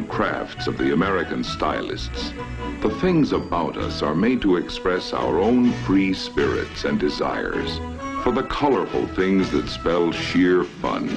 and crafts of the American stylists, the things about us are made to express our own free spirits and desires for the colorful things that spell sheer fun.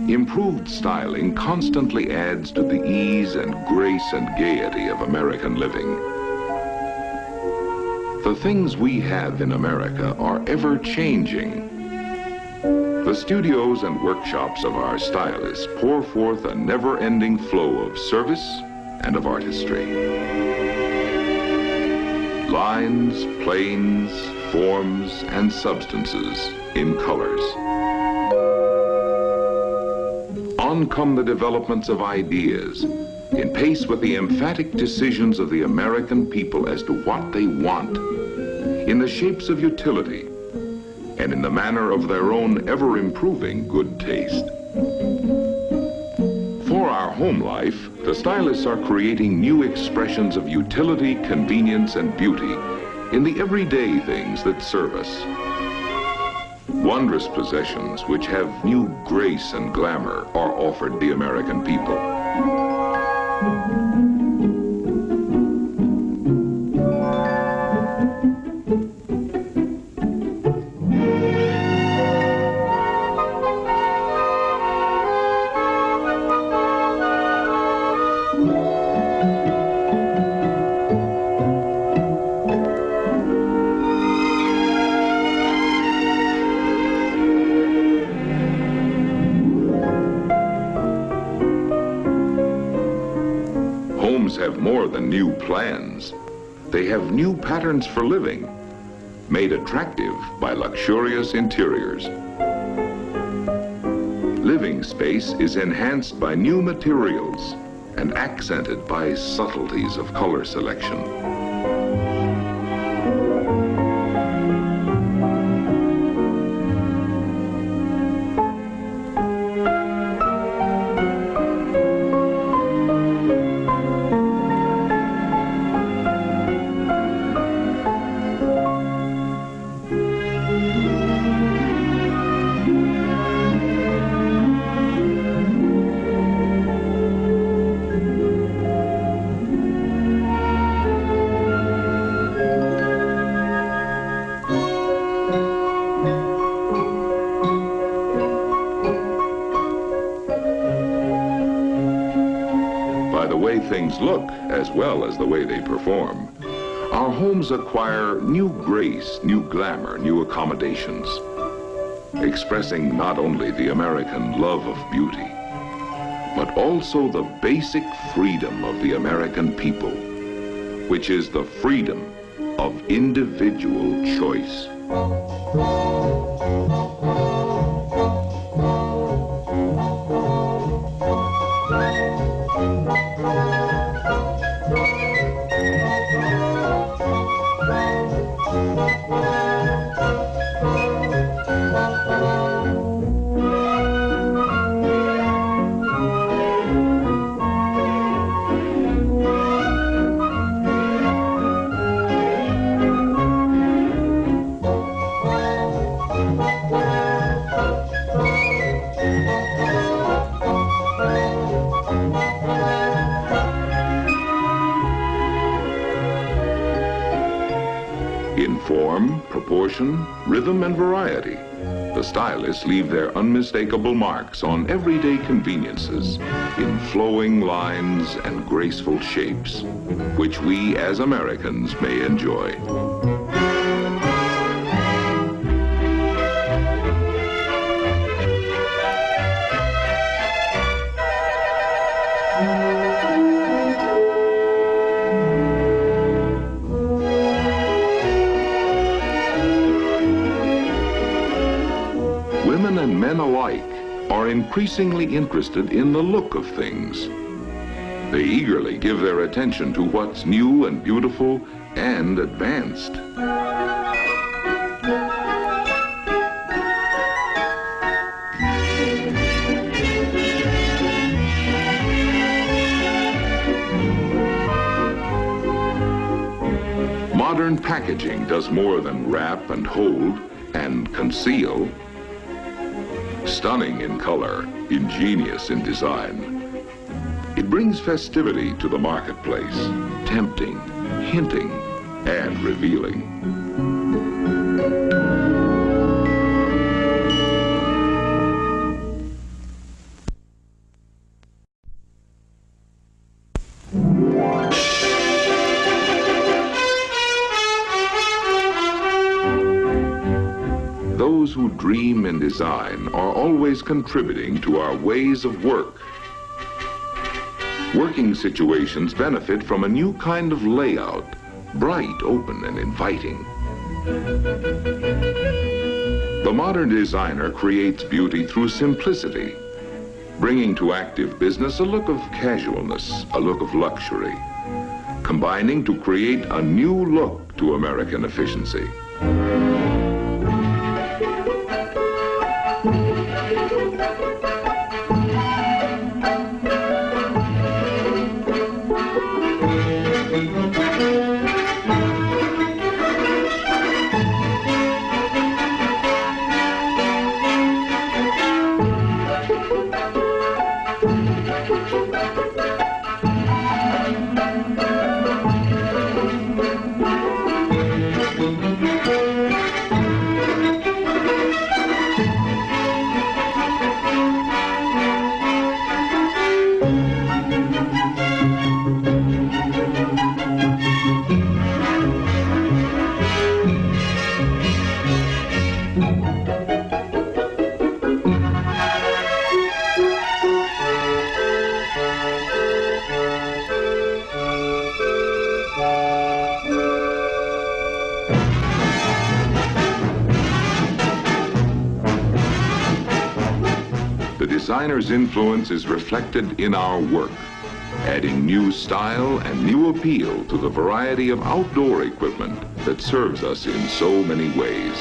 Improved styling constantly adds to the ease and grace and gaiety of American living. The things we have in America are ever changing. The studios and workshops of our stylists pour forth a never-ending flow of service and of artistry. Lines, planes, forms, and substances in colors. On come the developments of ideas, in pace with the emphatic decisions of the American people as to what they want, in the shapes of utility, and in the manner of their own ever-improving good taste. For our home life, the stylists are creating new expressions of utility, convenience, and beauty in the everyday things that serve us. Wondrous possessions which have new grace and glamour are offered the American people. Homes have more than new plans. They have new patterns for living, made attractive by luxurious interiors. Living space is enhanced by new materials and accented by subtleties of color selection. Things look as well as the way they perform. Our homes acquire new grace, new glamour, new accommodations, expressing not only the American love of beauty, but also the basic freedom of the American people, which is the freedom of individual choice. In form, proportion, rhythm, and variety, the stylists leave their unmistakable marks on everyday conveniences in flowing lines and graceful shapes, which we as Americans may enjoy. Women and men alike are increasingly interested in the look of things. They eagerly give their attention to what's new and beautiful and advanced. Modern packaging does more than wrap and hold and conceal. Stunning in color, ingenious in design. It brings festivity to the marketplace, tempting, hinting, and revealing. Those who dream and design are always contributing to our ways of work. Working situations benefit from a new kind of layout, bright, open, and inviting. The modern designer creates beauty through simplicity, bringing to active business a look of casualness, a look of luxury, combining to create a new look to American efficiency. The designer's influence is reflected in our work, adding new style and new appeal to the variety of outdoor equipment that serves us in so many ways.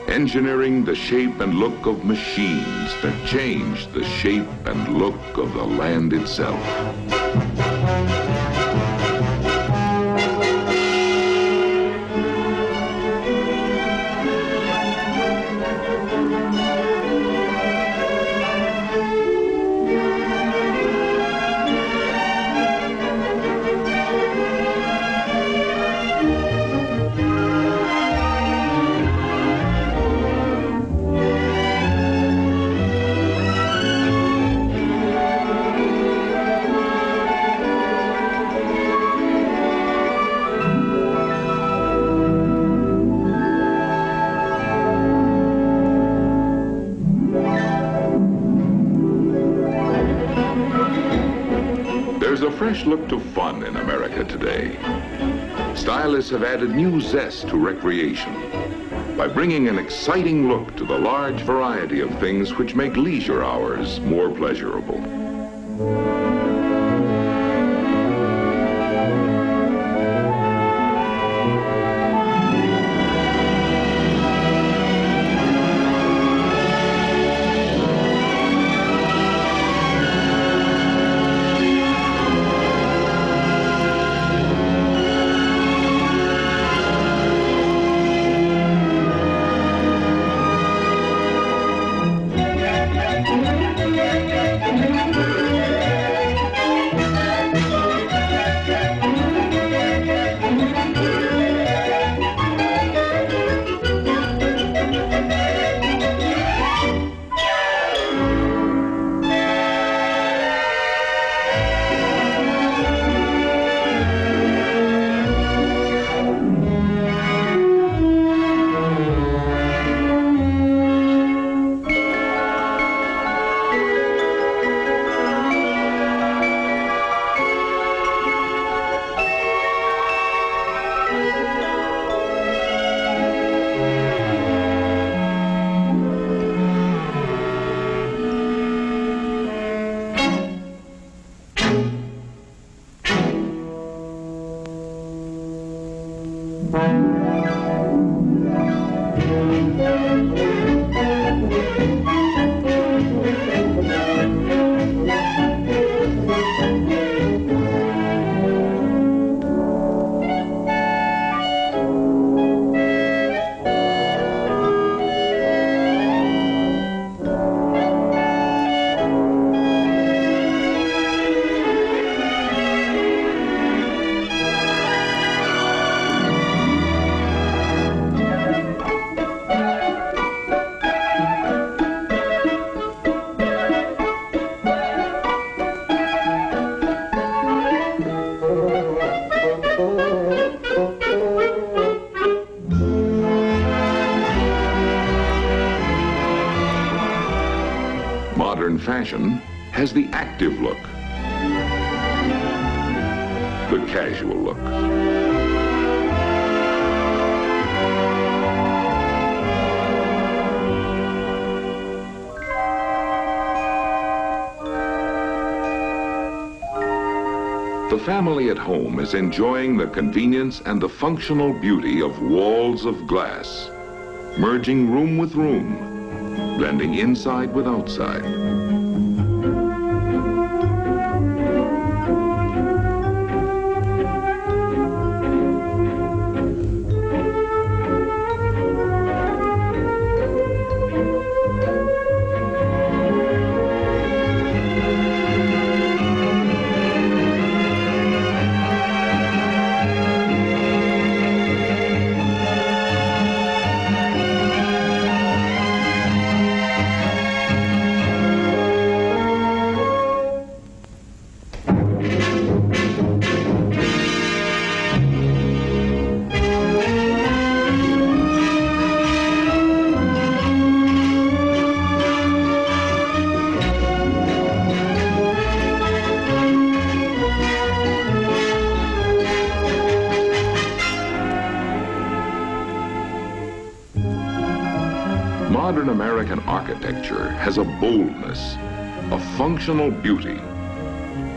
Engineering the shape and look of machines that change the shape and look of the land itself. There's a fresh look to fun in America today. Stylists have added new zest to recreation by bringing an exciting look to the large variety of things which make leisure hours more pleasurable. Modern fashion has the active look, the casual look. The family at home is enjoying the convenience and the functional beauty of walls of glass, merging room with room, blending inside with outside. Modern American architecture has a boldness, a functional beauty,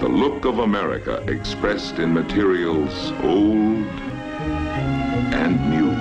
the look of America expressed in materials old and new.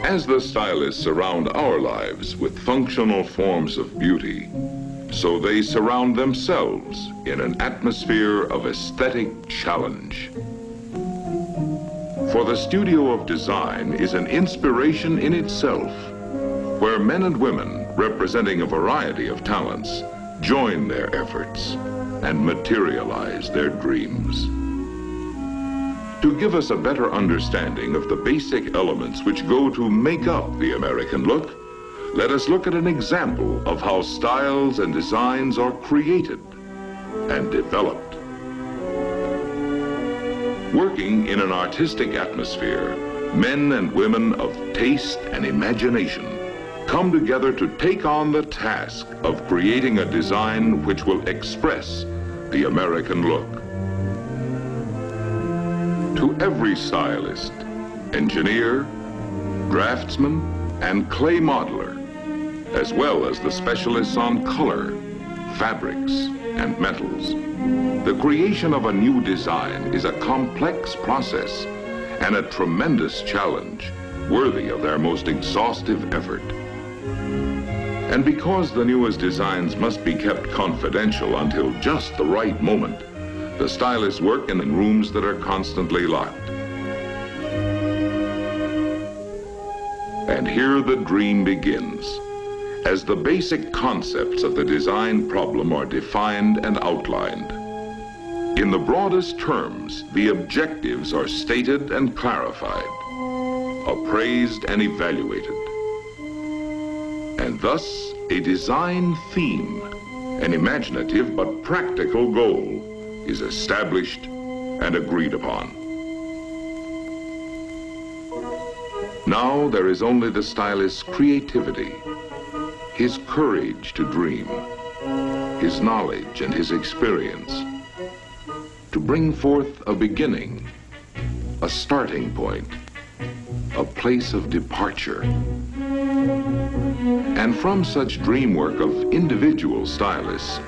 As the stylists surround our lives with functional forms of beauty, so they surround themselves in an atmosphere of aesthetic challenge. For the studio of design is an inspiration in itself, where men and women representing a variety of talents join their efforts and materialize their dreams. To give us a better understanding of the basic elements which go to make up the American look, let us look at an example of how styles and designs are created and developed. Working in an artistic atmosphere, men and women of taste and imagination come together to take on the task of creating a design which will express the American look. To every stylist, engineer, draftsman, and clay modeler, as well as the specialists on color, fabrics, and metals, the creation of a new design is a complex process and a tremendous challenge worthy of their most exhaustive effort. And because the newest designs must be kept confidential until just the right moment, the stylists work in rooms that are constantly locked. And here the dream begins, as the basic concepts of the design problem are defined and outlined. In the broadest terms, the objectives are stated and clarified, appraised and evaluated. And thus, a design theme, an imaginative but practical goal, is established and agreed upon. Now there is only the stylist's creativity, his courage to dream, his knowledge and his experience, to bring forth a beginning, a starting point, a place of departure. And from such dream work of individual stylists,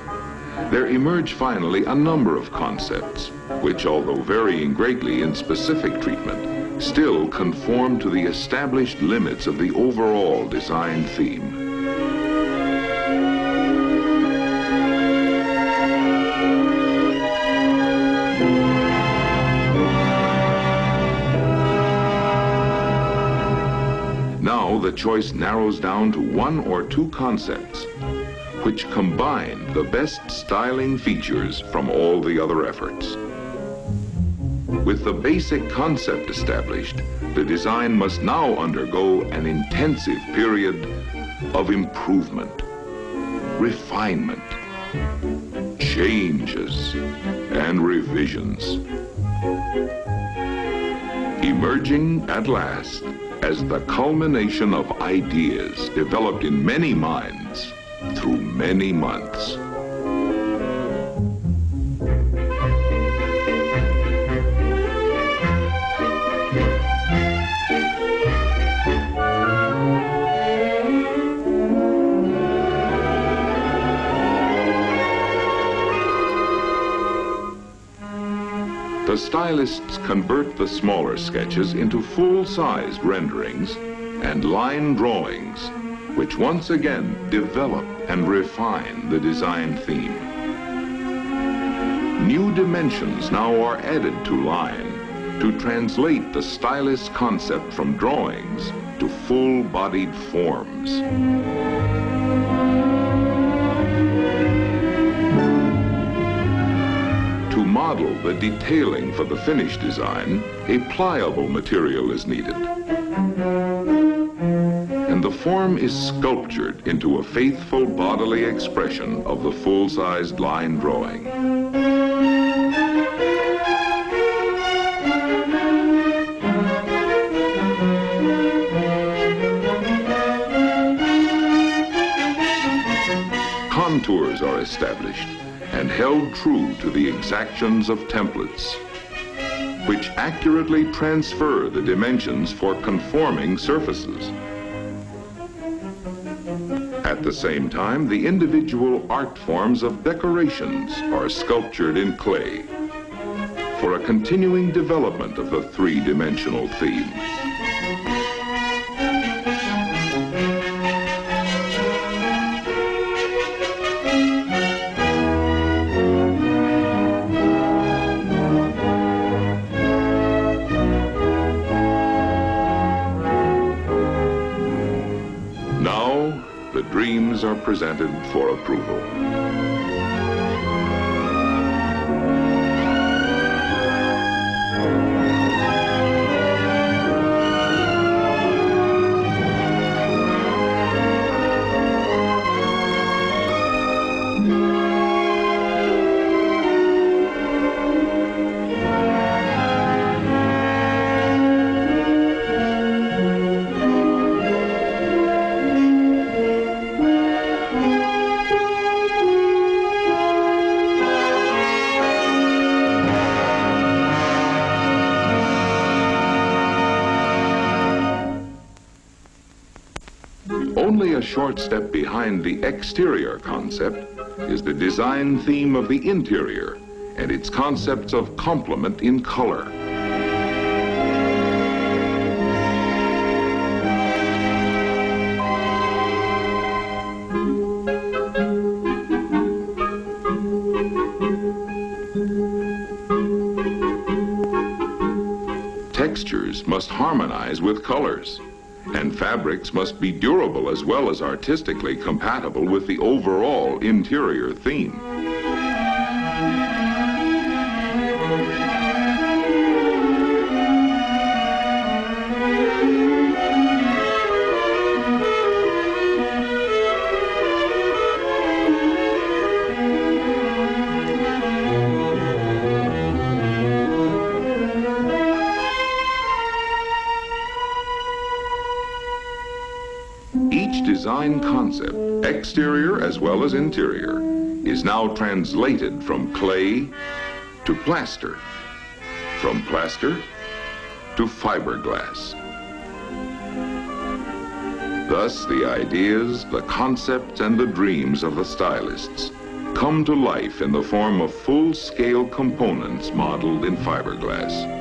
there emerge finally a number of concepts, which, although varying greatly in specific treatment, still conform to the established limits of the overall design theme. Now the choice narrows down to one or two concepts, which combine the best styling features from all the other efforts. With the basic concept established, the design must now undergo an intensive period of improvement, refinement, changes, and revisions. Emerging at last as the culmination of ideas developed in many minds through many months. The stylists convert the smaller sketches into full-sized renderings and line drawings, which once again develop and refine the design theme. New dimensions now are added to line to translate the stylist's concept from drawings to full-bodied forms. To model the detailing for the finished design, a pliable material is needed. And the form is sculptured into a faithful bodily expression of the full-sized line drawing. Contours are established and held true to the exactions of templates, which accurately transfer the dimensions for conforming surfaces. At the same time, the individual art forms of decorations are sculptured in clay for a continuing development of the three-dimensional theme. The dreams are presented for approval. short step behind the exterior concept is the design theme of the interior and its concepts of complement in color. Textures must harmonize with colors, and fabrics must be durable as well as artistically compatible with the overall interior theme. Each design concept, exterior as well as interior, is now translated from clay to plaster, from plaster to fiberglass. Thus, the ideas, the concepts, and the dreams of the stylists come to life in the form of full-scale components modeled in fiberglass.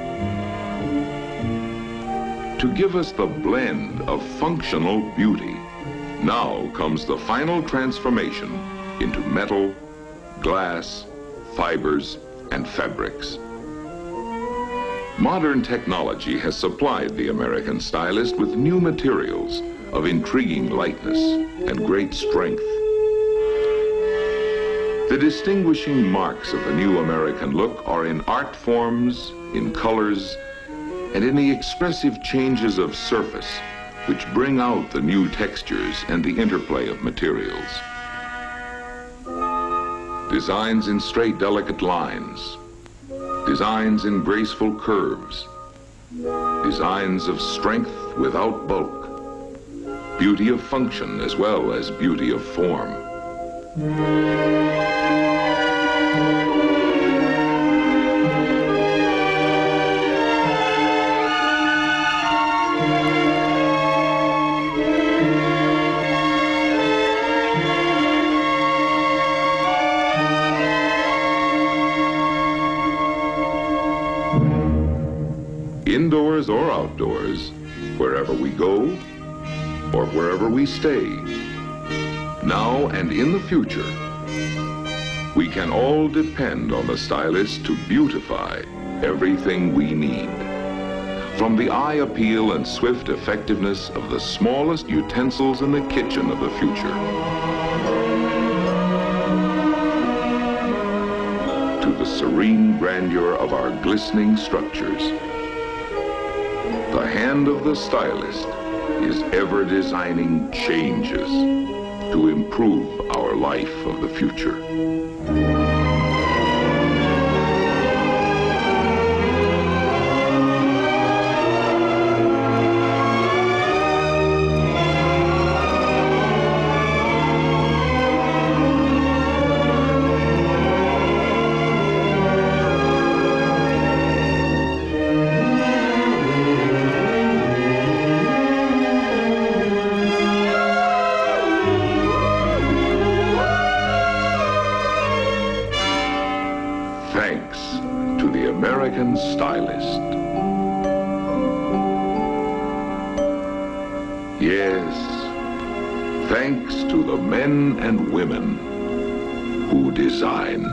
To give us the blend of functional beauty, now comes the final transformation into metal, glass, fibers, and fabrics. Modern technology has supplied the American stylist with new materials of intriguing lightness and great strength. The distinguishing marks of the new American look are in art forms, in colors, and in the expressive changes of surface, which bring out the new textures and the interplay of materials. Designs in straight, delicate lines, designs in graceful curves, designs of strength without bulk, beauty of function as well as beauty of form. Indoors or outdoors, wherever we go or wherever we stay, now and in the future, we can all depend on the stylist to beautify everything we need. From the eye appeal and swift effectiveness of the smallest utensils in the kitchen of the future, to the serene grandeur of our glistening structures, the hand of the stylist is ever designing changes to improve our life of the future. Thanks to the American stylist. Yes, thanks to the men and women who design.